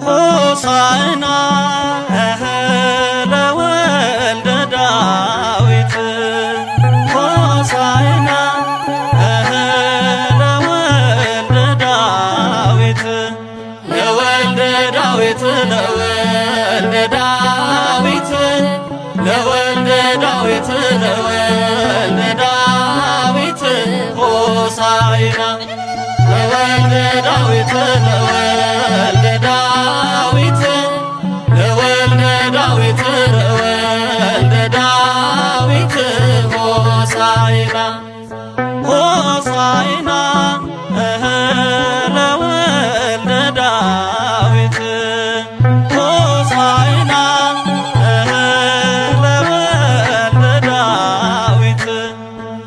ሆሳዕና ለወልደ ዳዊት ሆሳዕና ለወልደ ዳዊት ለወልደ ዳዊት ለወልደ ዳዊት ለወልደ ዳዊት ለወልደ ዳዊት ሆሳዕና ለወልደ ዳዊት ለወልደ ዳዊት ለወልደ ዳዊት ለወልደ ዳዊት ሆሳዕና ሆሳዕና ለወልደ ዳዊት ሆሳዕና ለወልደ ዳዊት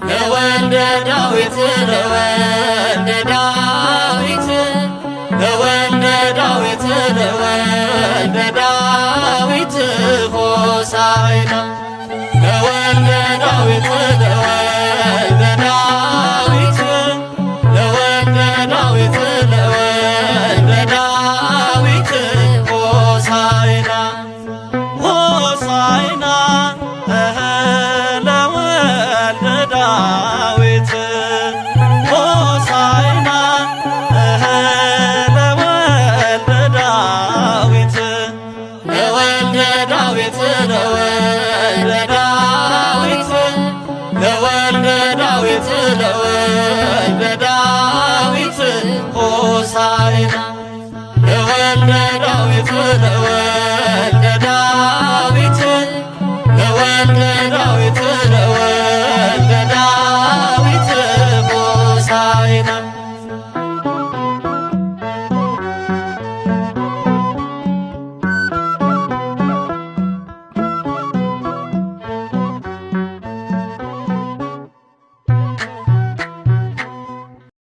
ለወልደ ዳዊት ለወልደ ዳዊት ለወልደ ዳዊት ለወልደ ዳዊት ሆሳዕና ለወልደ ዳዊት ለወልደ ዳዊት ለወልደ ዳዊት ለወልደ ዳዊት ሆሳዕና ሆሳዕና ለወልደ ዳዊት ሆሳዕና ለወልደ ዳዊት ለወልደ ዳዊት ለወልደ ዳዊት ለወልደ ዳዊት ለወልደ ዳዊት ሆሳዕና ለወልደ ዳዊት ለወልደ